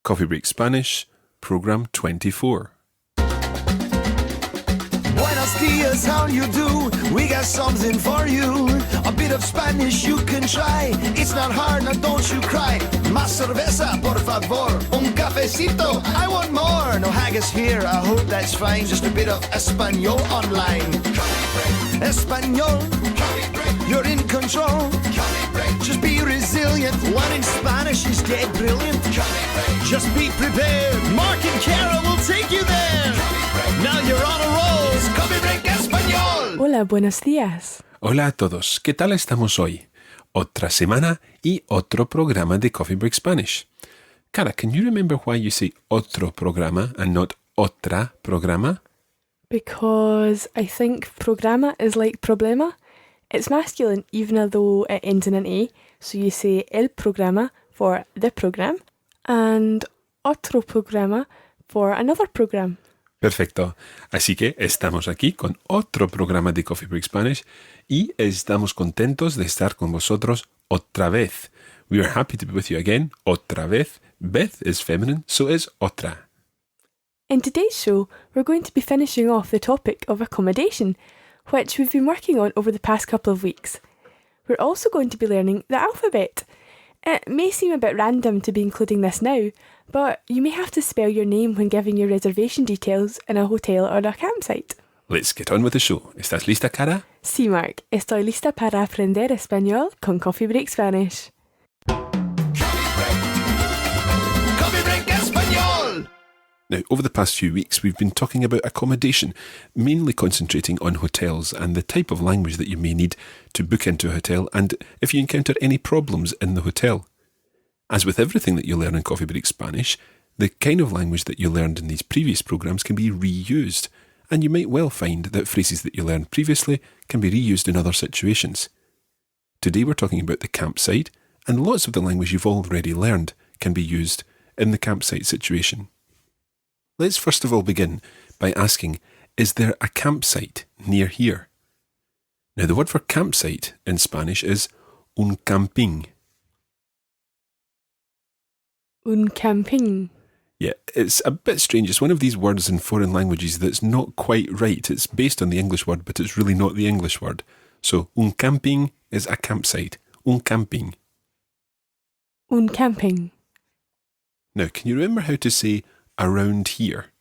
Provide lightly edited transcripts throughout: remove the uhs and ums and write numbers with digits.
Coffee Break Spanish, Program 24. Buenos dias, how you do? We got something for you. A bit of Spanish you can try. It's not hard, now don't you cry. Más cerveza, por favor. Un cafecito, I want more. No haggis here, I hope that's fine. Just a bit of Espanol online. Espanol, you're in control. Just be resilient. Learning Spanish is dead brilliant. Just be prepared. Mark and Kara will take you there. Now you're on a roll. It's Coffee Break Español. Hola, buenos días. Hola a todos, ¿qué tal estamos hoy? Otra semana y otro programa de Coffee Break Spanish. Cara, can you remember why you say otro programa and not otra programa? Because I think programa is like problema. It's masculine even though it ends in an A. So you say el programa for the program and otro programa for another program. Perfecto. Así que estamos aquí con otro programa de Coffee Break Spanish y estamos contentos de estar con vosotros otra vez. We are happy to be with you again. Otra vez. Vez is feminine, so is otra. In today's show, we're going to be finishing off the topic of accommodation, which we've been working on over the past couple of weeks. We're also going to be learning the alphabet. It may seem a bit random to be including this now, but you may have to spell your name when giving your reservation details in a hotel or a campsite. Let's get on with the show. ¿Estás lista, Cara? Sí, Mark. Estoy lista para aprender español con Coffee Break Spanish. Coffee Break Español. Now, over the past few weeks, we've been talking about accommodation, mainly concentrating on hotels and the type of language that you may need to book into a hotel and if you encounter any problems in the hotel. As with everything that you learn in Coffee Break Spanish, the kind of language that you learned in these previous programs can be reused, and you might well find that phrases that you learned previously can be reused in other situations. Today we're talking about the campsite, and lots of the language you've already learned can be used in the campsite situation. Let's first of all begin by asking, is there a campsite near here? Now the word for campsite in Spanish is un camping. Un camping. Yeah, it's a bit strange. It's one of these words in foreign languages that's not quite right. It's based on the English word, but it's really not the English word. So, un camping is a campsite. Un camping. Un camping. Now, can you remember how to say around here?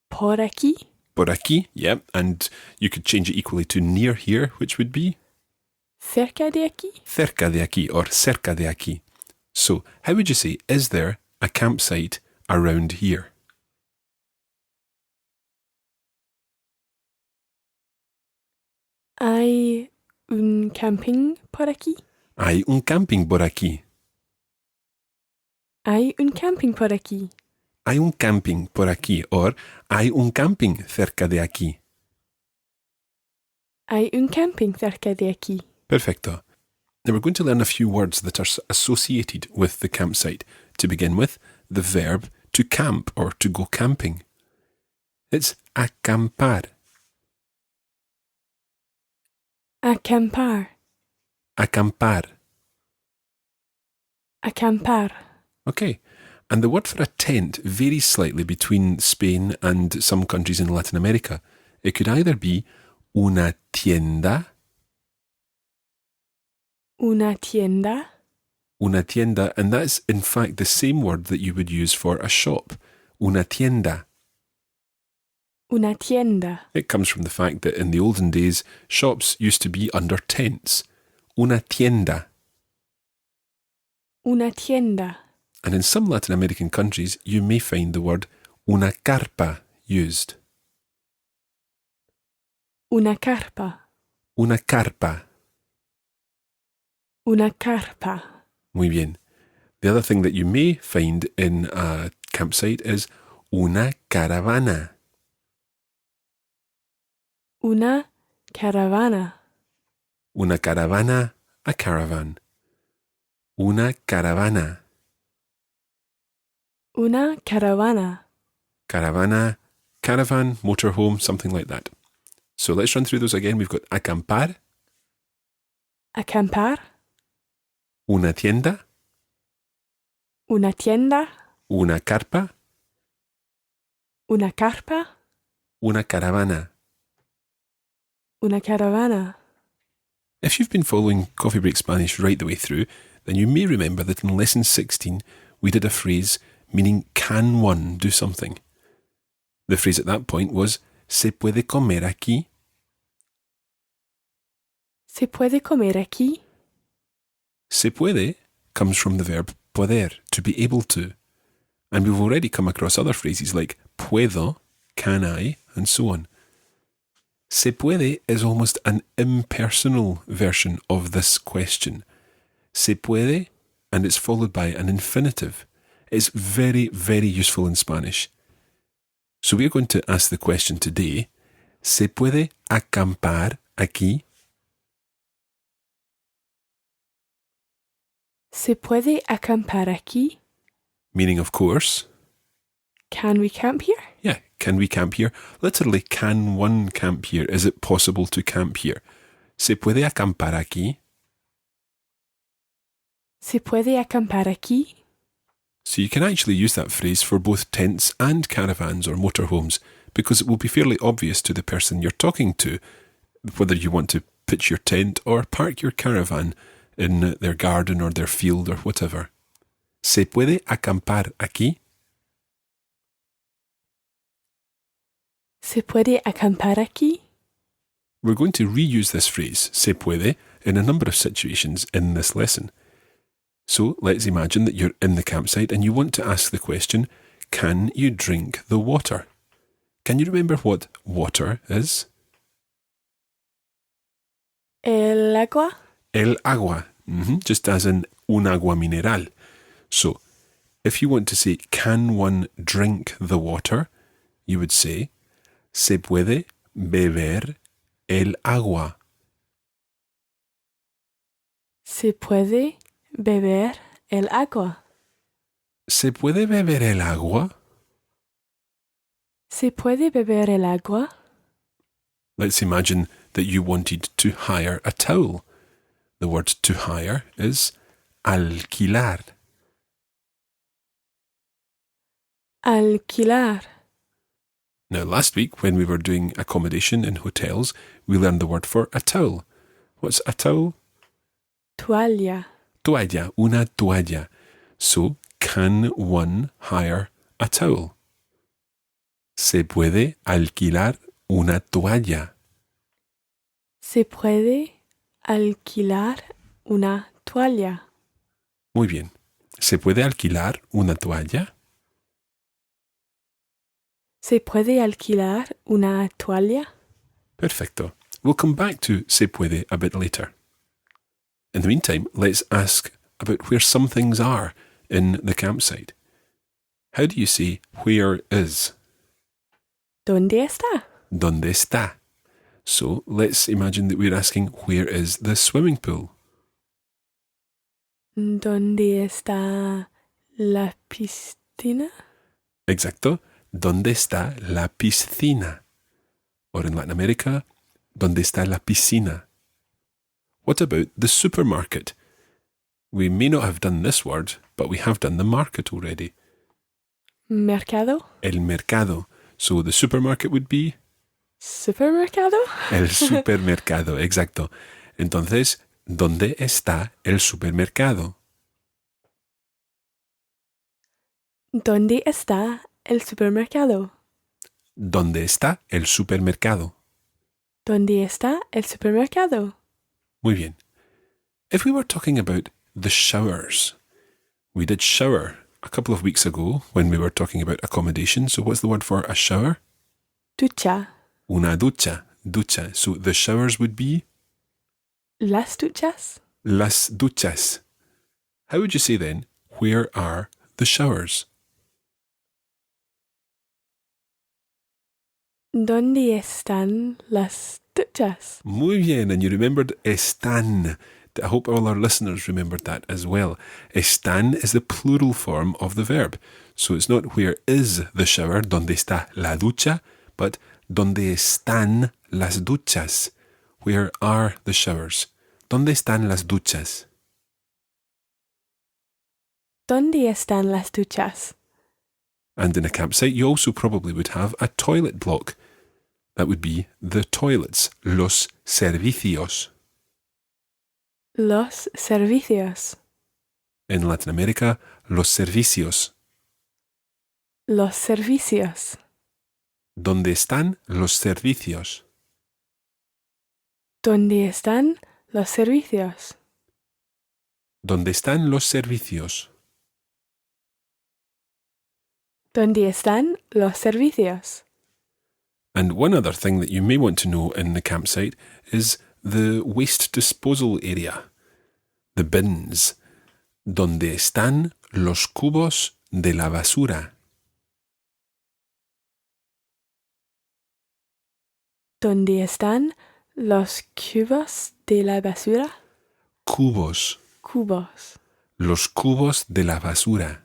Por aquí. Por aquí, yeah. And you could change it equally to near here, which would be? Cerca de aquí. Cerca de aquí or cerca de aquí. So, how would you say, is there a campsite around here? Hay un camping por aquí. Hay un camping por aquí. Hay un camping por aquí. Hay un camping por aquí or hay un camping cerca de aquí. Hay un camping cerca de aquí. Perfecto. Now we're going to learn a few words that are associated with the campsite. To begin with, the verb to camp or to go camping. It's acampar. Acampar. Acampar. Acampar. Okay. And the word for a tent varies slightly between Spain and some countries in Latin America. It could either be una tienda. Una tienda. Una tienda, and that's in fact the same word that you would use for a shop. Una tienda. Una tienda. It comes from the fact that in the olden days, shops used to be under tents. Una tienda. Una tienda. And in some Latin American countries, you may find the word una carpa used. Una carpa. Una carpa. Una carpa. Muy bien. The other thing that you may find in a campsite is una caravana. Una caravana. Una caravana, a caravan. Una caravana. Una caravana. Caravana, caravan, motorhome, something like that. So let's run through those again. We've got acampar. Acampar. Una tienda. Una tienda. Una carpa. Una carpa. Una caravana. Una caravana. If you've been following Coffee Break Spanish right the way through, then you may remember that in lesson 16 we did a phrase meaning can one do something. The phrase at that point was ¿Se puede comer aquí? ¿Se puede comer aquí? Se puede comes from the verb poder, to be able to. And we've already come across other phrases like puedo, can I, and so on. Se puede is almost an impersonal version of this question. Se puede, and it's followed by an infinitive. It's very, very useful in Spanish. So we're going to ask the question today, ¿Se puede acampar aquí? ¿Se puede acampar aquí? Meaning, of course, Can we camp here? yeah, can we camp here? Literally, can one camp here? Is it possible to camp here? ¿Se puede acampar aquí? ¿Se puede acampar aquí? So you can actually use that phrase for both tents and caravans or motorhomes because it will be fairly obvious to the person you're talking to whether you want to pitch your tent or park your caravan in their garden or their field or whatever. ¿Se puede acampar aquí? ¿Se puede acampar aquí? We're going to reuse this phrase, se puede, in a number of situations in this lesson. So let's imagine that you're in the campsite and you want to ask the question, can you drink the water? Can you remember what water is? El agua. El agua, just as in un agua mineral. So, if you want to say, can one drink the water? You would say, ¿Se puede beber el agua? ¿Se puede beber el agua? ¿Se puede beber el agua? ¿Se puede beber el agua? Let's imagine that you wanted to hire a towel. The word to hire is alquilar. Alquilar. Now, last week, when we were doing accommodation in hotels, we learned the word for a towel. What's a towel? Toalla. Toalla, una toalla. So, can one hire a towel? ¿Se puede alquilar una toalla? ¿Se puede alquilar una toalla? Muy bien. ¿Se puede alquilar una toalla? ¿Se puede alquilar una toalla? Perfecto. We'll come back to se puede a bit later. In the meantime, let's ask about where some things are in the campsite. How do you say where is? ¿Dónde está? ¿Dónde está? So let's imagine that we're asking where is the swimming pool? ¿Dónde está la piscina? Exacto. ¿Dónde está la piscina? Or in Latin America, ¿dónde está la piscina? What about the supermarket? We may not have done this word, but we have done the market already. Mercado? El mercado. So the supermarket would be Supermercado? el supermercado. Exacto. Entonces, ¿dónde está el supermercado? ¿Dónde está el supermercado? ¿Dónde está el supermercado? ¿Dónde está el supermercado? Muy bien. If we were talking about the showers, we did shower a couple of weeks ago when we were talking about accommodation. So what's the word for a shower? Ducha. Una ducha. Ducha. So the showers would be Las duchas? las duchas. How would you say then, where are the showers? ¿Dónde están las duchas? Muy bien, and you remembered están. I hope all our listeners remembered that as well. Están is the plural form of the verb. So it's not where is the shower, donde está la ducha, but donde están las duchas. Where are the showers? ¿Dónde están las duchas? ¿Dónde están las duchas? And in a campsite, you also probably would have a toilet block. That would be the toilets, los servicios. Los servicios. In Latin America, los servicios. Los servicios. ¿Dónde están los servicios? ¿Dónde están los servicios? ¿Dónde están los servicios? ¿Dónde están los servicios? And one other thing that you may want to know in the campsite is the waste disposal area, the bins. ¿Dónde están los cubos de la basura? ¿Dónde están los cubos de la basura? Cubos. Cubos. Los cubos de la basura.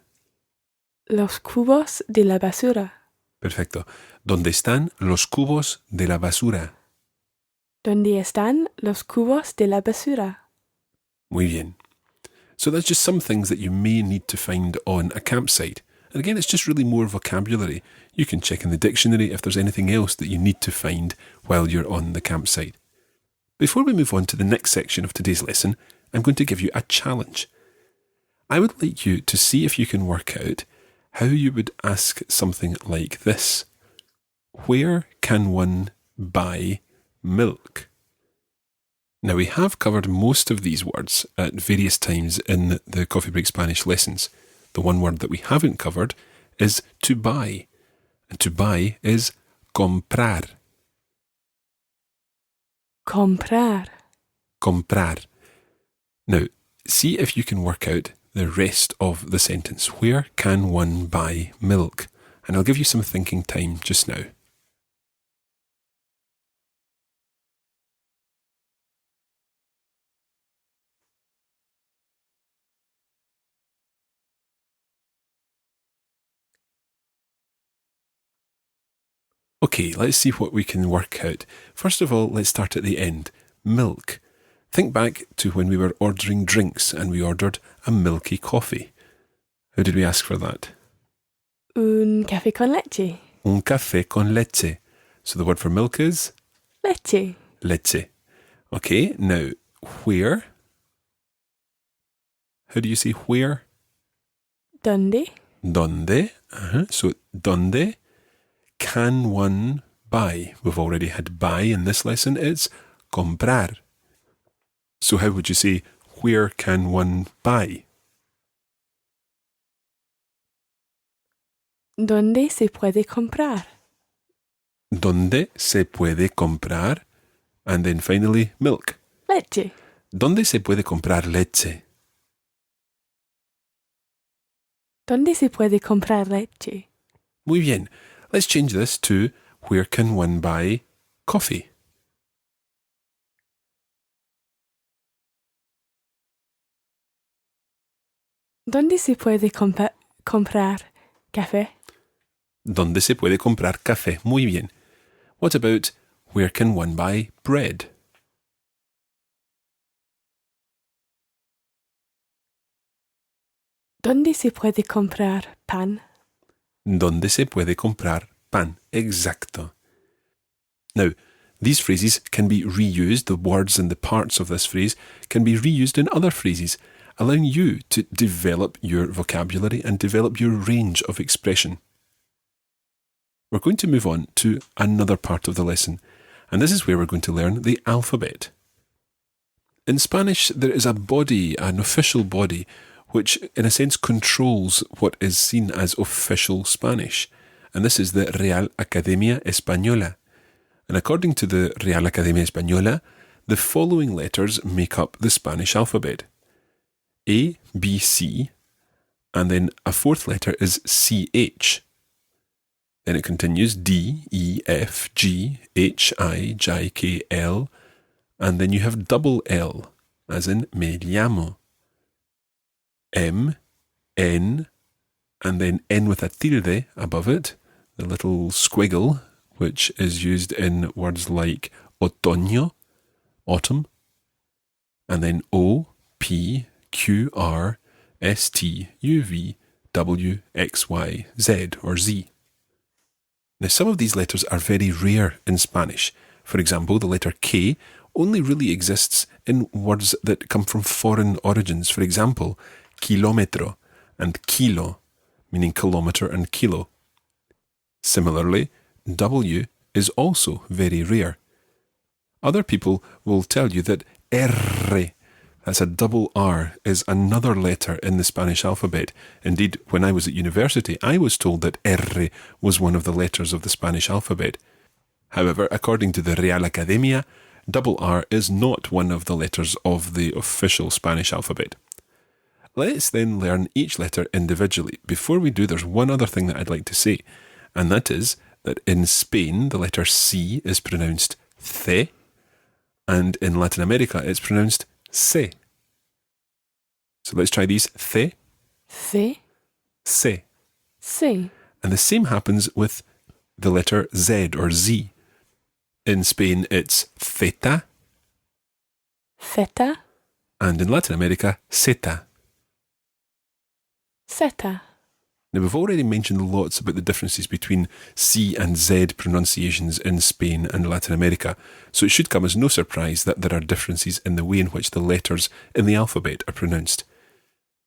Los cubos de la basura. Perfecto. ¿Dónde están los cubos de la basura? ¿Dónde están los cubos de la basura? Muy bien. So that's just some things that you may need to find on a campsite. And again, it's just really more vocabulary. You can check in the dictionary if there's anything else that you need to find while you're on the campsite. Before we move on to the next section of today's lesson, I'm going to give you a challenge. I would like you to see if you can work out how you would ask something like this. Where can one buy milk? Now, we have covered most of these words at various times in the Coffee Break Spanish lessons. The one word that we haven't covered is to buy. And to buy is comprar. Comprar. Comprar. Now, see if you can work out the rest of the sentence. Where can one buy milk? And I'll give you some thinking time just now. Okay, let's see what we can work out. First of all, let's start at the end. Milk. Think back to when we were ordering drinks and we ordered a milky coffee. How did we ask for that? Un café con leche. Un café con leche. So the word for milk is? Leche. Leche. Okay, now, where? How do you say where? ¿Dónde? Donde. So, donde can one buy? We've already had buy in this lesson. It's comprar. So how would you say, where can one buy? ¿Dónde se puede comprar? ¿Dónde se puede comprar? And then finally, milk. Leche. ¿Dónde se puede comprar leche? ¿Dónde se puede comprar leche? Muy bien. Let's change this to, where can one buy coffee? ¿Dónde se puede comprar café? ¿Dónde se puede comprar café? Muy bien. What about, where can one buy bread? ¿Dónde se puede comprar pan? ¿Dónde se puede comprar pan? Exacto. Now, these phrases can be reused, the words and the parts of this phrase can be reused in other phrases, allowing you to develop your vocabulary and develop your range of expression. We're going to move on to another part of the lesson, and this is where we're going to learn the alphabet. In Spanish, there is a body, an official body, which in a sense controls what is seen as official Spanish. And this is the Real Academia Española. And according to the Real Academia Española, the following letters make up the Spanish alphabet. A, B, C, and then a fourth letter is CH. Then it continues D, E, F, G, H, I, J, K, L, and then you have double L, as in me llamo. M, N, and then N with a tilde above it, the little squiggle, which is used in words like otoño, autumn, and then O, P, Q, R, S, T, U, V, W, X, Y, Z, or Z. Now, some of these letters are very rare in Spanish. For example, the letter K only really exists in words that come from foreign origins. For example, kilómetro and kilo, meaning kilometre and kilo. Similarly, W is also very rare. Other people will tell you that R, that's a double R, is another letter in the Spanish alphabet. Indeed, when I was at university, I was told that R was one of the letters of the Spanish alphabet. However, according to the Real Academia, double R is not one of the letters of the official Spanish alphabet. Let's then learn each letter individually. Before we do, there's one other thing that I'd like to say, and that is that in Spain, the letter C is pronounced C, and in Latin America, it's pronounced se. So let's try these. C, C, se. C, And the same happens with the letter Z or Z. In Spain, it's theta, theta, and in Latin America, zeta. zeta. Now, we've already mentioned lots about the differences between C and Z pronunciations in Spain and Latin America, so it should come as no surprise that there are differences in the way in which the letters in the alphabet are pronounced.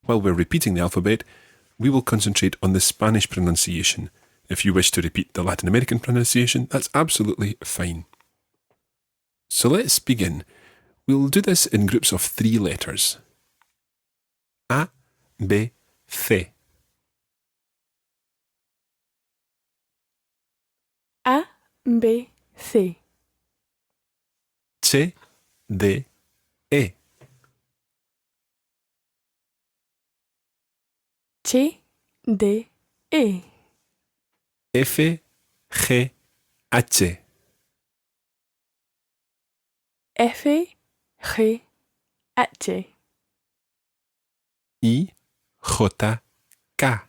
While we're repeating the alphabet, we will concentrate on the Spanish pronunciation. If you wish to repeat the Latin American pronunciation, that's absolutely fine. So let's begin. We'll do this in groups of 3 letters. A, B, C. A, B, C. C, D, E. C, D, E. F, G, H. F, G, H. I, J, K.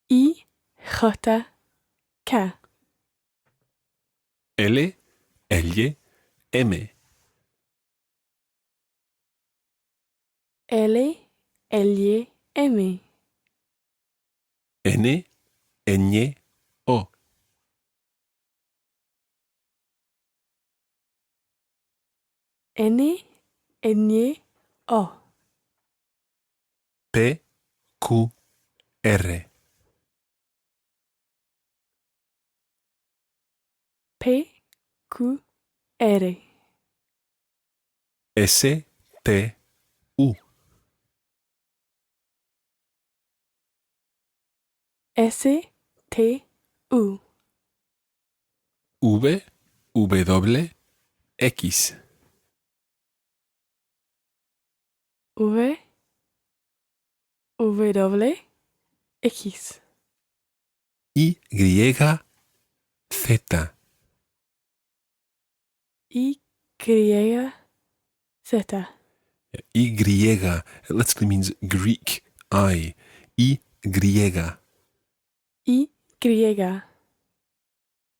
I, J, K. L, L, M. L, L, M. N, Ñ, O. N, Ñ, O. P, Q, R. P, Q, R. S, T, U. S, T, U. V, W, X. V, W, X. Y, Z. Y, Z. Y, it literally means Greek I. Y. Y, Y.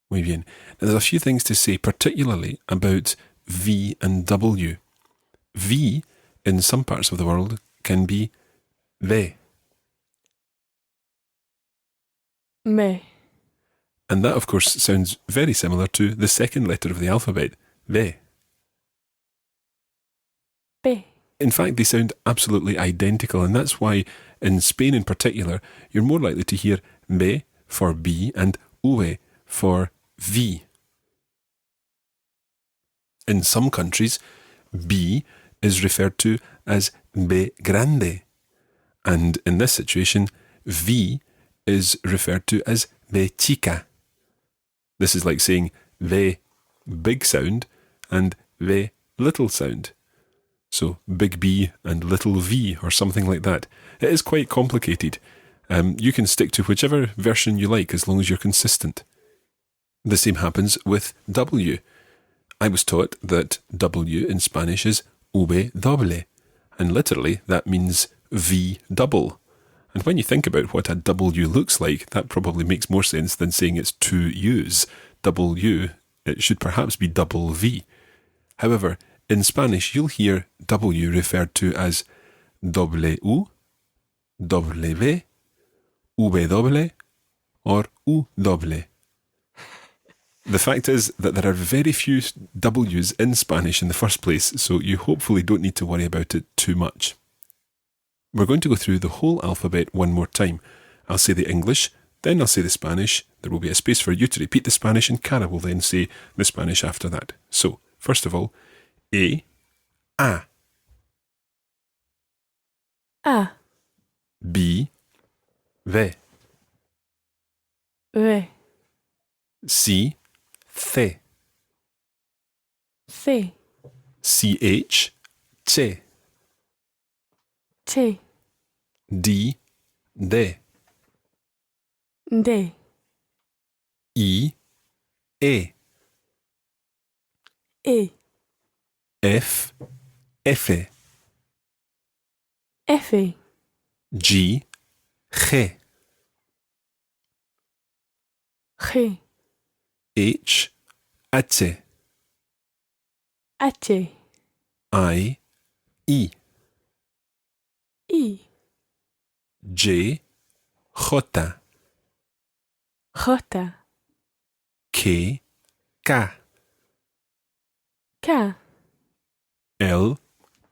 Muy bien. Now, there's a few things to say, particularly about V and W. V, in some parts of the world, can be V. Me. And that, of course, sounds very similar to the second letter of the alphabet, V. P. In fact, they sound absolutely identical, and that's why, in Spain in particular, you're more likely to hear B for B and V for V. In some countries, B is referred to as B grande, and in this situation, V is referred to as B chica. This is like saying V big sound and V little sound. So big B and little v or something like that. It is quite complicated. You can stick to whichever version you like as long as you're consistent. The same happens with W. I was taught that W in Spanish is V doble, and literally that means V double. And when you think about what a W looks like, that probably makes more sense than saying it's two U's. W, it should perhaps be double V. However, In Spanish, you'll hear W referred to as W, W, W, or UW. The fact is that there are very few W's in Spanish in the first place, so you hopefully don't need to worry about it too much. We're going to go through the whole alphabet one more time. I'll say the English, then I'll say the Spanish. There will be a space for you to repeat the Spanish, and Cara will then say the Spanish after that. So, first of all, A, A. A, B, V. V, C, C. C, CH, che. T, D, de. D, E, e. E, F, F. F, G, G. G, H, H. H, I, E. I, J, J. J, K, K. K, L,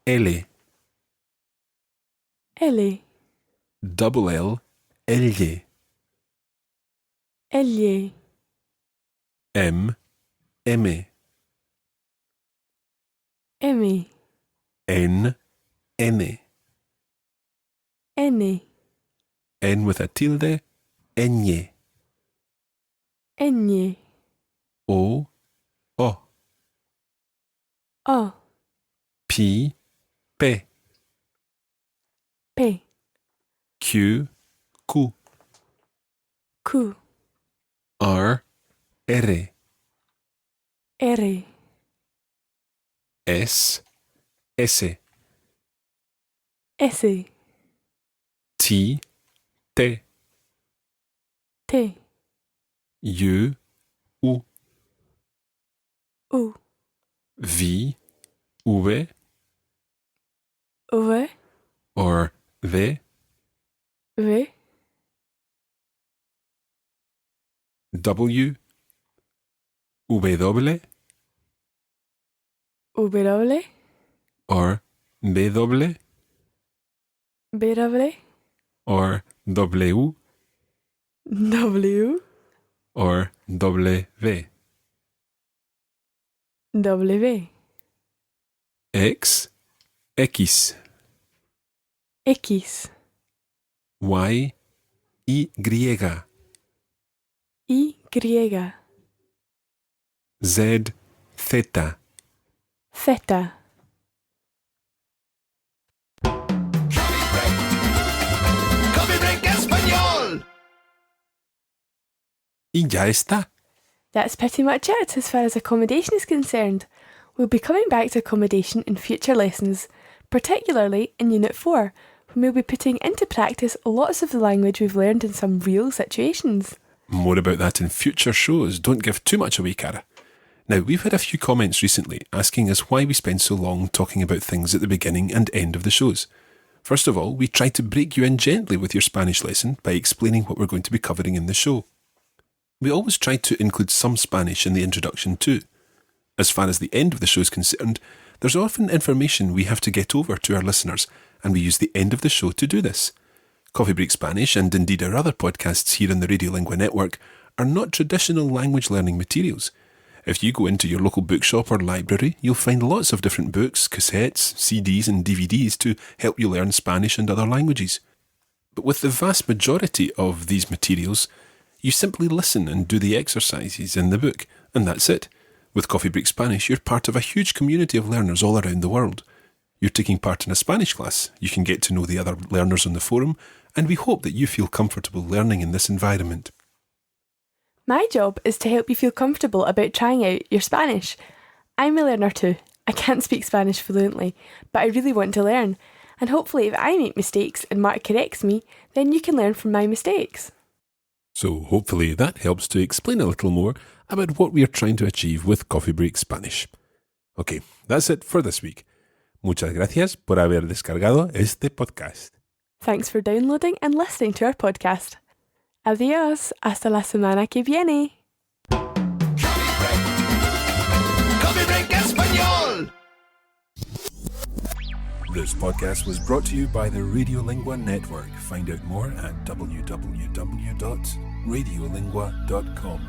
L. L, Double L, L. L, M, M. M, N, N. N, N with a tilde, N. N, O, O. O, P, P. P, Q, Q. Q, R, R. R, S, S. S, T, T. T, U, U. U, V, V. V, Or V, V, W, W. W, Or BW. B, Or W. W, Or W. W, X, X. X, Y, Y. Y, Z, Z. Z, Coffee break español. Y ya está. That's pretty much it as far as accommodation is concerned. We'll be coming back to accommodation in future lessons, particularly in Unit 4, when we'll be putting into practice lots of the language we've learned in some real situations. More about that in future shows. Don't give too much away, Cara. Now, we've had a few comments recently asking us why we spend so long talking about things at the beginning and end of the shows. First of all, we try to break you in gently with your Spanish lesson by explaining what we're going to be covering in the show. We always try to include some Spanish in the introduction too. As far as the end of the show is concerned, there's often information we have to get over to our listeners, and we use the end of the show to do this. Coffee Break Spanish, and indeed our other podcasts here on the Radiolingua network, are not traditional language learning materials. If you go into your local bookshop or library, you'll find lots of different books, cassettes, CDs and DVDs to help you learn Spanish and other languages. But with the vast majority of these materials, you simply listen and do the exercises in the book, and that's it. With Coffee Break Spanish, you're part of a huge community of learners all around the world. You're taking part in a Spanish class, you can get to know the other learners on the forum, and we hope that you feel comfortable learning in this environment. My job is to help you feel comfortable about trying out your Spanish. I'm a learner too. I can't speak Spanish fluently, but I really want to learn. And hopefully if I make mistakes and Mark corrects me, then you can learn from my mistakes. So hopefully that helps to explain a little more about what we are trying to achieve with Coffee Break Spanish. Okay, that's it for this week. Muchas gracias por haber descargado este podcast. Thanks for downloading and listening to our podcast. Adiós, hasta la semana que viene. Coffee Break Español! This podcast was brought to you by the Radiolingua Network. Find out more at www.radiolingua.com.